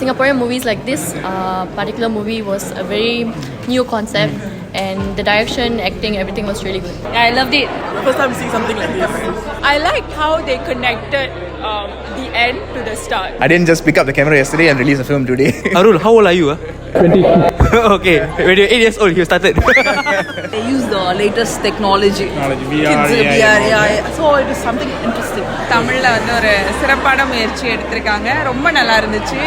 Singaporean movies like this particular movie was a very new concept, and the direction, acting, everything was really good. Yeah, I loved it. The first time seeing something like this. I liked how they connected the end to the start. I didn't just pick up the camera yesterday and release a film today. Arul, how old are you? 20. Okay, when you're 8 years old, you started. They use the latest technology. VR, So it is something interesting. தமிழ்ல வந்து ஒரு சிறப்பான முயற்சி எடுத்திருக்காங்க. ரொம்ப நல்லா இருந்துச்சு.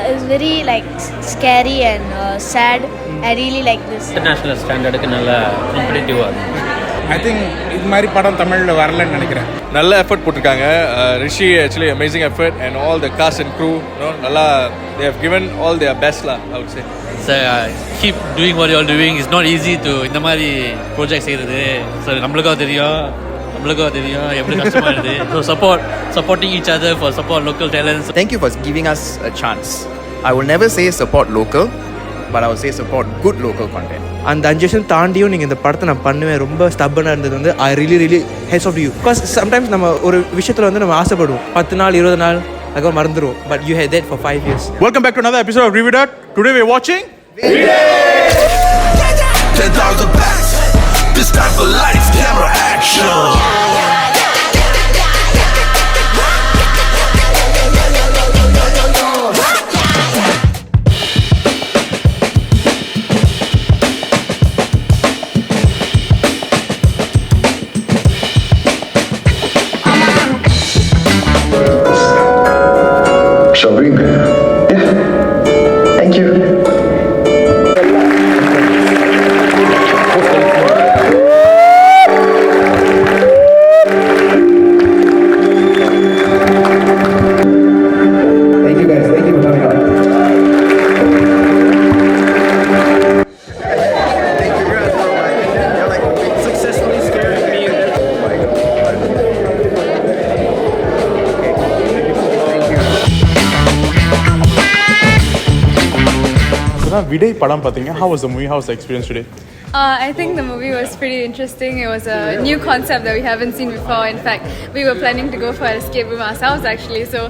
It's very like scary and sad. I really like this. International standardக்கு நல்ல காம்படிட்டிவா இருக்கு. I think இது மாதிரி படம் தமிழ்ல வரலன்னு நினைக்கிறேன். நல்ல எஃபர்ட் போட்டிருக்காங்க. ரிஷி actually amazing effort and all the cast and crew, நல்லா they have given all their best lah, I would say. So keep doing what you are doing. It's not easy to இந்த மாதிரி project செய்யறது. So நம்மளுக்கும் தெரியும் எப்படி கஷ்டமா இருக்கு. So supporting each other for support local talents. Thank you for giving us a chance. I will never say support local, but I will say support good local content. அந்த 5 வருஷம் தாண்டியும் நீங்கள் இந்த படத்தை நான் பண்ணுவேன் ரொம்ப ஸ்டப்பனாக இருந்தது வந்து I really heads off to you. Because sometimes நம்ம ஒரு விஷயத்தில் வந்து நம்ம ஆசைப்படுவோம் 10 நாள் 20 நாள் அதுக்கு மறந்துடுவோம். But you had that for 5 years. Welcome back to another episode of VIDAI. Today we are watching VIDAI. 10,000 packs. This time for lights, camera, action. Showing? Yeah. Thank you. Thank you guys. Thank you for coming out. Thank you guys for you're like successfully scaring me. VIDAI படம் பாத்தீங்க. How was the movie? How was the experience today? I think the movie was pretty interesting. It was a new concept that we haven't seen before. In fact, we were planning to go for an escape room ourselves actually. So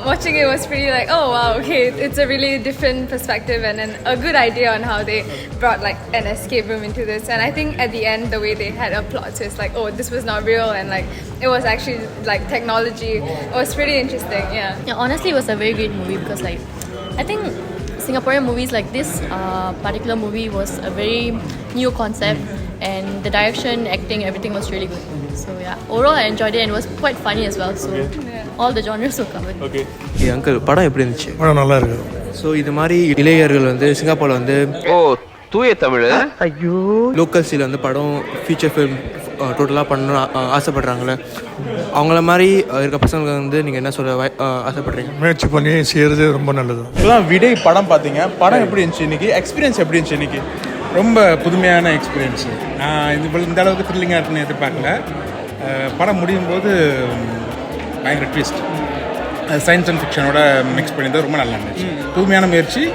watching it was pretty like, oh wow, okay, it's a really different perspective and a good idea on how they brought like an escape room into this. And I think at the end, the way they had a plot twist, like, oh, this was not real, and like it was actually like technology. It was pretty interesting. Yeah, Honestly, it was a very great movie because like I think Singaporean movies like this particular movie was a very new concept, and the direction, acting, everything was really good. So yeah, overall I enjoyed it and it was quite funny as well. So all the genres were covered. Okay. Uncle படம் எப்படி இருந்துச்சு? படம் நல்லா இருக்கு. So இது மாதிரி இளைஞர்கள் வந்து சிங்கப்பூரில் வந்து தூய தமிழ் ஐயோ லோக்கல்ஸில் வந்து படம் ஃபீச்சர் ஃபிலிம் டோட்டலாக பண்ணணும்னு ஆசைப்படுறாங்களே அவங்கள மாதிரி இருக்க பசங்களுக்கு வந்து நீங்கள் என்ன சொல்ல ஆசைப்படுறீங்க? முயற்சி பண்ணி செய்கிறது ரொம்ப நல்லது. இப்போதான் VIDAI படம் பார்த்தீங்க. படம் எப்படி இருந்துச்சு இன்னைக்கு? எக்ஸ்பீரியன்ஸ் எப்படி இருந்துச்சு இன்னைக்கு? ரொம்ப புதுமையான எக்ஸ்பீரியன்ஸு. நான் இந்த அளவுக்கு த்ரில்லிங்காக இருக்குன்னு எதிர்பார்க்கல. படம் முடியும் போது பயங்கர ட்விஸ்ட், சயின்ஸ் அண்ட் ஃபிக்ஷனோட மிக்ஸ் பண்ணியிருந்தது ரொம்ப நல்லா இருந்துச்சு. புதுமையான முயற்சி.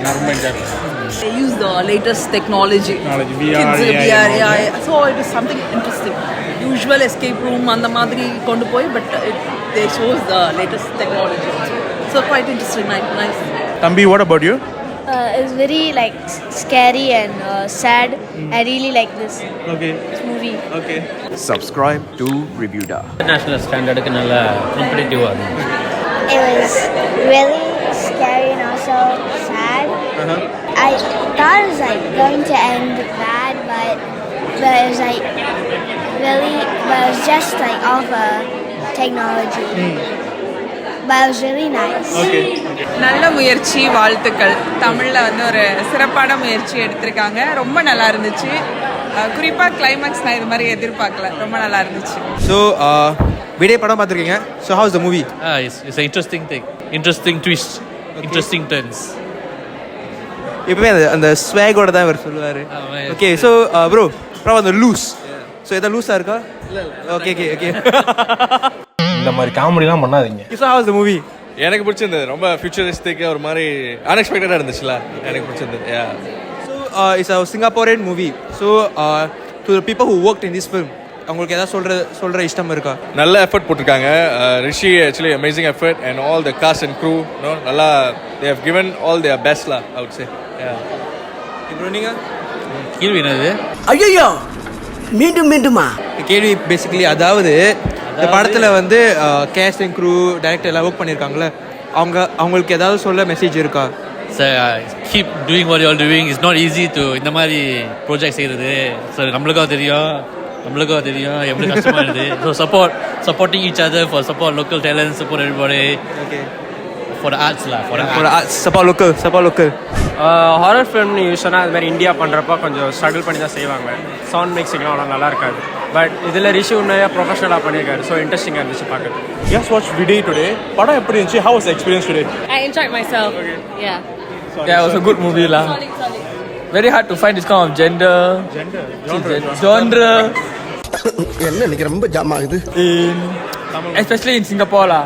நான் ரொம்ப என்ஜாய் பண்ணேன். They use the latest technology. VR, So it is something interesting. Usual escape room and the madri kondu poi, but they shows the latest technology. So quite interesting, nice. Thambi, what about you? It's very like scary and sad. I really like this. Okay. Movie. Okay. Subscribe to VIDAI. International standardக்கு நல்ல காம்படிட்டிவா இருக்கு. It was really scary and also sad. I thought it was like going to end bad, but it was like but it was just like all the technology. But it was really nice. Okay. நல்ல முயற்சி, வாழ்த்துக்கள். தமிழ்ல வந்து ஒரு சிறப்பான முயற்சி எடுத்திருக்காங்க. ரொம்ப நல்லா இருந்துச்சு. குறிப்பா கிளைமாக்ஸ் நான் இது மாதிரி எதிர்பார்க்கல. ரொம்ப நல்லா இருந்துச்சு. ஸோ VIDAI படம் பார்த்துருக்கீங்க. So how is the movie? It's an interesting thing. Interesting twist. Okay. Interesting turns. எப்பவுமே அந்த ஸ்வேகோட தான் இவர் சொல்லுவார். ஓகே ஸோ ப்ரோ அப்புறம் அந்த லூஸ். ஸோ எதாவது லூஸாக இருக்கா? ஓகே. இந்த மாதிரி காமெடிலாம் பண்ணாதீங்க. So how was the movie? எனக்கு பிடிச்சிருந்தது. ரொம்ப ஃபியூச்சரிஸ்டிக், ஒரு மாதிரி அன்எக்ஸ்பெக்டடாக இருந்துச்சுல, எனக்கு பிடிச்சிருந்தது. So it's a Singaporean movie. So to the people who worked in this film, அவங்களுக்கு ஏதாவது சொல்கிற இஷ்டம் இருக்கா? நல்ல எஃபர்ட் போட்டிருக்காங்க. Rishi actually amazing effort and all the cast and crew நல்லா they have given all their best லா ஐ வுட் சே. இப்போ நீங்கள் கேள்வி என்னது? ஐயோ மீண்டும் மீண்டுமா கேள்வி பேசிக்கலி அதாவது இந்த படத்தில் வந்து கேஸ்ட் அண்ட் க்ரூ டைரக்டர் எல்லாம் ஒர்க் பண்ணியிருக்காங்களே அவங்களுக்கு ஏதாவது சொல்ல மெசேஜ் இருக்கா? Keep doing what you are doing is not easy to இந்த மாதிரி ப்ராஜெக்ட் செய்கிறது. ஸோ நம்மளுக்கும் தெரியும் எப்படி கஷ்டமாக இருக்குது. So supporting each other for support local talent, support everybody for arts support local. Horror ஃபிலிம்னு யூஸ்வலாக அது மாதிரி இந்தியா பண்ணுறப்ப கொஞ்சம் ஸ்ட்ரகிள் பண்ணி தான் செய்வாங்க. சவுண்ட் மிக்சிங்லாம் அவ்வளோ நல்லா இருக்காது. பட் இதில் ரிஷி உண்மையாக ப்ரொஃபஷனலாக பண்ணியிருக்காரு. ஸோ இன்ட்ரெஸ்டிங்காக இருந்துச்சு பார்க்குறது. Yes, watch VIDAI today. படம் எப்படி இருந்துச்சு? How was the experience today? I enjoyed myself. Yeah. Yeah, it was a good movie lah. Very hard to find this kind of genre. என்ன இன்னைக்கு ரொம்ப ஜாம் ஆகுது. Especially in Singapore lah.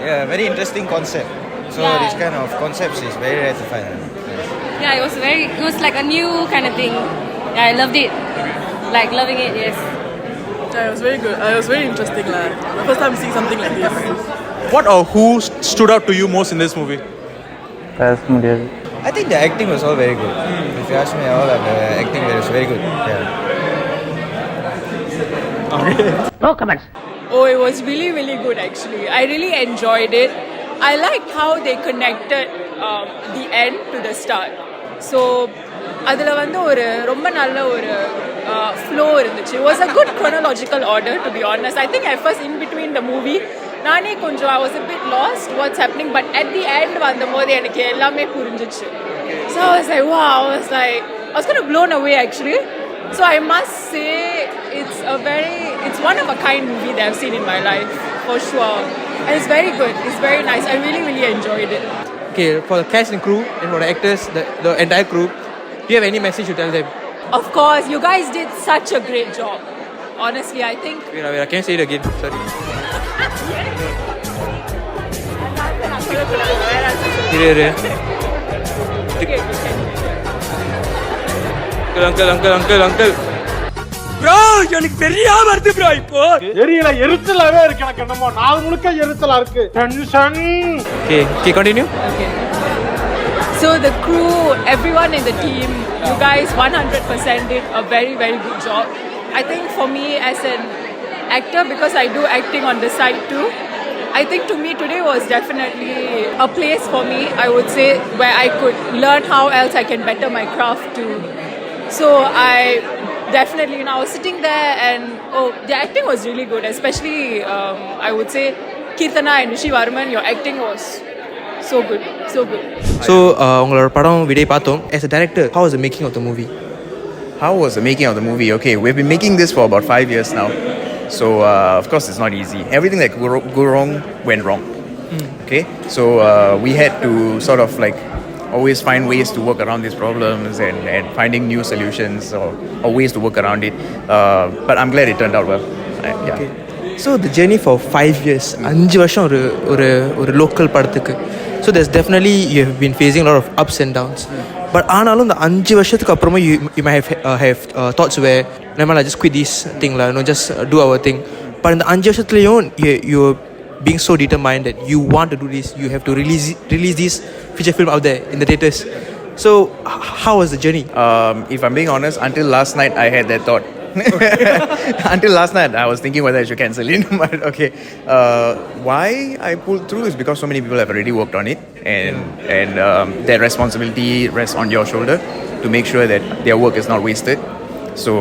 Yeah, very interesting concept. So this kind of concepts is very rare to find. Yeah, it was like a new kind of thing. Yeah, I loved it. Like loving it, yes. Yeah, it was very good. It was very interesting lah. The first time seeing something like this. What or who stood out to you most in this movie? I think the acting was all very good. If you ask me, all of the acting was very good. Yeah. No comments. Oh, it was really, really good actually. I really enjoyed it. I liked how they connected the end to the start. So, அதில் வந்து ஒரு ரொம்ப நல்ல ஒரு flow இருந்துச்சு. It was a good chronological order to be honest. I think at first in between the movie, நானே கொஞ்சம் I was a bit lost what's happening, but at the end வந்தபோது எனக்கு எல்லாமே புரிஞ்சிச்சு. So I was like, wow, I was kind of blown away actually. So I must say it's one of a kind movie that I've seen in my life for sure. And it's very good. It's very nice. I really, really enjoyed it. Okay, for the cast and crew and for the actors, the entire crew, do you have any message to tell them? Of course, you guys did such a great job. Honestly, I think. Wait, can you say it again? Sorry. Uncle. Bro, எனக்கு தெரியாம வருது bro இப்போ. எரியல எரிச்சலாவே இருக்கு எனக்கு. என்னமோ நாள் முழுக்க எரிச்சலா இருக்கு. Tension. Okay, continue. Okay. So the crew, everyone in the team, you guys 100% did a very, very good job. I think for me as an actor, because I do acting on the side too, I think to me today was definitely a place for me, I would say, where I could learn how else I can better my craft too. So I definitely, I was sitting there and the acting was really good, especially I would say Kirtana and Rishi Varman, your acting was so good. So உங்களோட படம் விடை பார்த்தோம். As a director, how was the making of the movie? How was the making of the movie? Okay, we've been making this for about 5 years now. So of course it's not easy. Everything that could go wrong went wrong. Okay, so we had to sort of like always find ways to work around these problems and finding new solutions or ways to work around it. But I'm glad it turned out well. Yeah. Okay. So the journey for 5 years, 5 வருஷம் ஒரு local படத்துக்கு. So there's definitely you have been facing a lot of ups and downs. But ஆனாலும் இந்த 5 வருஷத்துக்கு அப்புறமா you might have thoughts where நம்ம just quit this thing lah, just do our thing. But இந்த 5 வருஷத்துலயும் you're being so determined that you want to do this, you have to release this feature film out there in the theaters. So how was the journey? If I'm being honest, until last night I had that thought. Until last night I was thinking whether I should cancel it. But okay, why I pulled through is because so many people have already worked on it, and their responsibility rests on your shoulder to make sure that their work is not wasted. So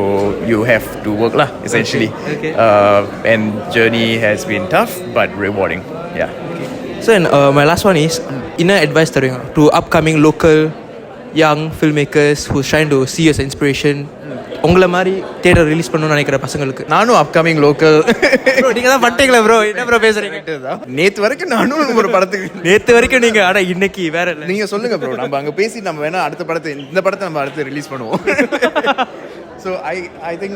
you have to work lah, essentially. Okay. And journey has been tough but rewarding. Yeah. So and my last one is inner advice to upcoming local young filmmakers who's trying to see as an inspiration. உங்களை மாதிரி theatre release பண்ணணும்னு நினைக்கிற பசங்களுக்கு. நானும் upcoming local. Bro நீங்க தான் பண்ணிட்டீங்களா bro? என்ன ப்ரோ பேசுறீங்க? நேத்து வரைக்கும் நானும் ஒரு படத்துக்கு. நேத்து வரைக்கும் நீங்க ஆனா இன்னைக்கு வேற இல்லை. நீங்க சொல்லுங்க ப்ரோ, நம்ம அங்க பேசி நம்ம வேணா அடுத்த படத்தை இந்த படத்தை நம்ம அடுத்து ரிலீஸ் பண்ணுவோம். So I think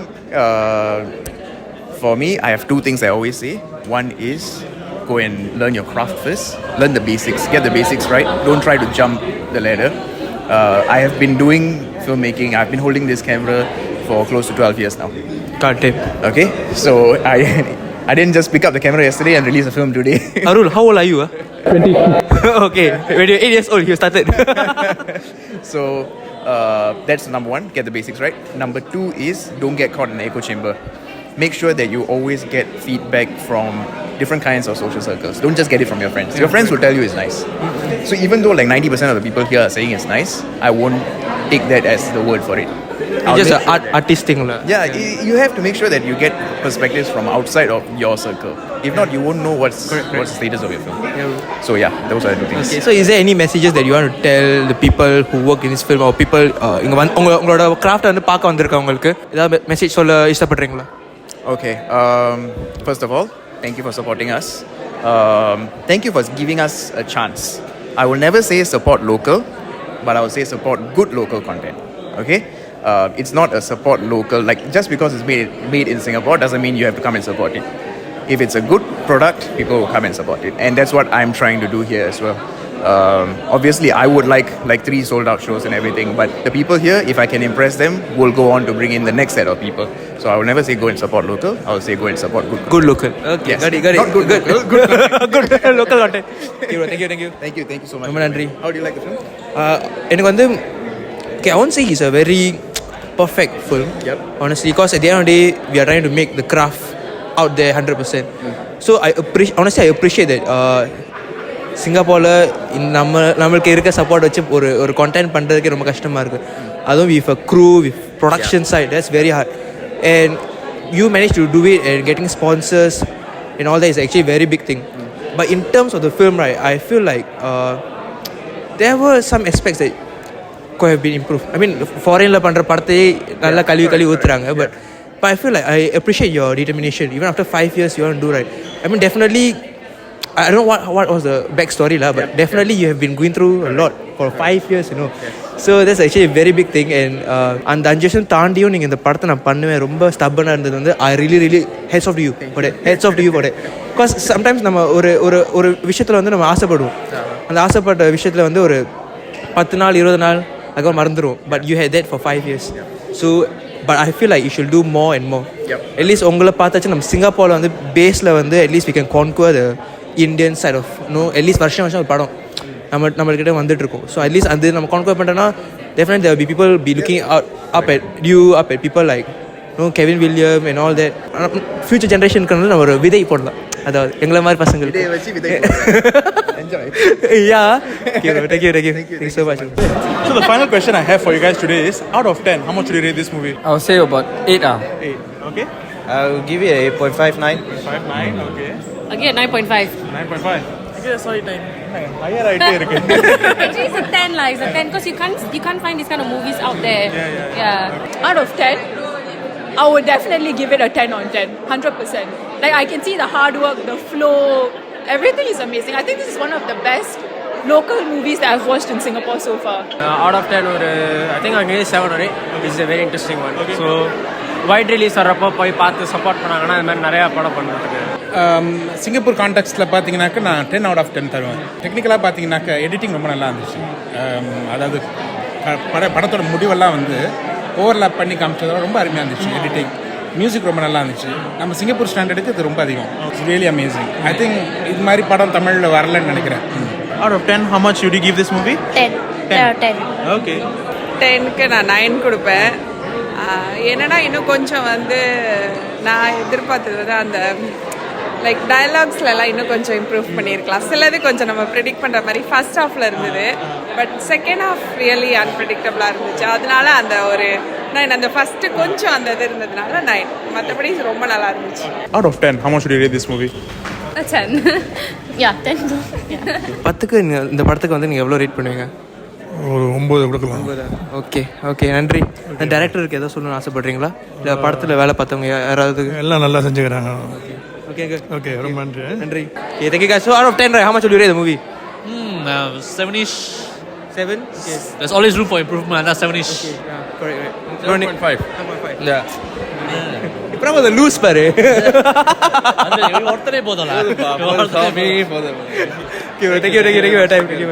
for me I have 2 things I always say. One is go and learn your craft first. Learn the basics. Get the basics right. Don't try to jump the ladder. I have been doing filmmaking. I've been holding this camera for close to 12 years now. God damn. Okay, so I didn't just pick up the camera yesterday and release a film today. Arul, how old are you? 20. Okay, when you're 8 years old, you started. So that's number one, get the basics right. Number two is don't get caught in the echo chamber. Make sure that you always get feedback from different kinds of social circles. Don't just get it from your friends. Your friends will tell you it's nice. So even though like 90% of the people here are saying it's nice, I won't take that as the word for it. It's just an artist thing. Yeah, you have to make sure that you get perspectives from outside of your circle. If not, you won't know what's the status of your film. So yeah, those are the two things. Okay, so is there any messages that you want to tell the people who work in this film or people உங்களோட craft வந்து பார்க்க வந்திருக்கவங்களுக்கு ஏதாவது message சொல்ல இஷ்டப்படுறீங்களா? Okay, first of all, thank you for supporting us. Thank you for giving us a chance. I will never say support local, but I will say support good local content. Okay, it's not a support local, like just because it's made in Singapore doesn't mean you have to come and support it. If it's a good product, people will come and support it, and that's what I'm trying to do here as well. Obviously I would like 3 sold out shows and everything, but the people here, if I can impress them, will go on to bring in the next set of people. So I will never say go and support local, I will say go and support good local. Okay, yes. got it. Not good Local content. Thank you so much. ரொம்ப நன்றி. How do you like the film? எனக்கு வந்து okay, I won't say it's a very perfect film. Yep. Honestly, because at the end of the day we are trying to make the craft out there 100%. So I appreciate that சிங்கப்பூரில் நம்மளுக்கு இருக்க support வச்சு ஒரு content பண்ணுறதுக்கு ரொம்ப கஷ்டமாக இருக்குது. அதுவும் with a crew with production side that's very hard and you managed to do it and getting sponsors and all that is actually a very big thing. But in terms of the film, right, I feel like there were some aspects that could have been improved. I mean, foreign la பண்ற படத்தை நல்லா கழுவி ஊத்துறாங்க, but I feel like I appreciate your determination. Even after 5 years you want to do right. I mean, definitely I don't know what was the backstory lah, but definitely you have been going through a lot for 5 years, you know. So that's actually a very big thing. And அந்த 5 வருஷம் தாண்டியும் நீங்கள் இந்த படத்தை நான் பண்ணுவேன் ரொம்ப ஸ்டப்பனாக இருந்தது வந்து I really heads off to you for that. Heads off to you for that. Because sometimes நம்ம ஒரு விஷயத்தில் வந்து நம்ம ஆசைப்படுவோம். அந்த ஆசைப்பட்ட விஷயத்தில் வந்து ஒரு 10 நாள் 20 நாள் அதுக்கப்புறம் மறந்துடுவோம். But you had that for 5 years. So but I feel like you should do more and more. At least உங்களை பார்த்தாச்சும் நம்ம சிங்கப்பூரில் வந்து பேஸில் வந்து at least we can conquer the Indian side of at least வருஷம் ஒரு படம் நம்மள்கிட்ட வந்துட்டு இருக்கும். ஸோ அட்லீஸ்ட் அது நம்ம கான்குவர் பண்ணுறோன்னா definitely there will be people be looking up at you, up at people like Kevin William and all that. Future generationக்கு வந்து நம்ம ஒரு விதை போடலாம், அதாவது எங்களை மாதிரி பசங்களுக்கு enjoy. Yeah. Thank you so much. So the final question I have for you guys today is, out of 10, how much would you rate this movie? I would say about 8. 8. Okay. I'll give it a 8.59. 8.59. Okay. Again, 9.5. 9.5. Okay, sorry, 10. Higher ஆயிட்டே இருக்கு. Actually, it's a 10 lah. It's a 10 because you can't find these kind of movies out there. Yeah. Out of 10, I would definitely give it a 10 on 10, 100%. Like I can see the hard work, the flow, everything is amazing. I think this is one of the best local movies that I've watched in Singapore so far. Out of 10, I think I'll give it 7 or 8. This is a very interesting one. Okay. So wide release வர்றப்போ போய் பார்த்து support பண்ணாங்கன்னா அது மாதிரி நிறையா படம் பண்ணுறதுக்கு. Singapore கான்டெக்ஸ்ட்டில் பார்த்தீங்கன்னாக்கா நான் 10 out of 10 தருவேன். டெக்னிக்கலாக பார்த்தீங்கன்னாக்கா எடிட்டிங் ரொம்ப நல்லா இருந்துச்சு. அதாவது படத்தோட முடிவெல்லாம் வந்து ஓவர்லாப் பண்ணி காமிச்சதோட ரொம்ப அருமையாக இருந்துச்சு. எடிட்டிங், மியூசிக் ரொம்ப நல்லா இருந்துச்சு. நம்ம சிங்கப்பூர் ஸ்டாண்டர்டுக்கு இது ரொம்ப அதிகம். It's really amazing. I think இது மாதிரி படம் தமிழில் வரலன்னு நினைக்கிறேன். Out of 10, how much would you give this movie? 10. Okay. 10க்கு நான் 9 கொடுப்பேன். என்னன்னா இன்னும் கொஞ்சம் வந்து நான் எதிர்பார்த்தது வந்து அந்த லைக் டயலாக்ஸ்லாம் இன்னும் கொஞ்சம் இம்ப்ரூவ் பண்ணியிருக்கலாம். சிலது கொஞ்சம் நம்ம ப்ரெடிக்ட் பண்ணுற மாதிரி ஃபர்ஸ்ட் ஹாஃபில் இருந்தது, பட் செகண்ட் ஹாஃப் ரியலி அன்ப்ரெடிக்டபிளாக இருந்துச்சு. அதனால அந்த ஒரு 9, அந்த ஃபஸ்ட்டு கொஞ்சம் அந்த இது இருந்ததுனால 9, மற்றபடி ரொம்ப நல்லா இருந்துச்சு. Out of 10, how much would you rate this movie? A 10. Yeah, 10. Yeah. 10க்கு இந்த படத்துக்கு வந்து நீங்கள் எவ்வளோ ரேட் பண்ணுவீங்க? ஒரு 9 கொடுக்கலாம். ஓகே நன்றி. டைரக்டருக்கு ஏதோ சொல்லணும்னு ஆசைப்படுறீங்களா? இல்லை படத்தில் வேலை பார்த்தவங்க யாராவது? எல்லாம் நல்லா செஞ்சுக்கிறாங்க. ஓகே ரொம்ப நன்றி. Thank you guys. So out of 10, right, how much would you rate the movie? 7-ish. 7? Yes. There's always room for improvement. That's 7-ish. Okay, correct. 7.5. Yeah. இப்பறம் அது லூஸ் பாரு. ஒருத்தரே போதல. Thank you.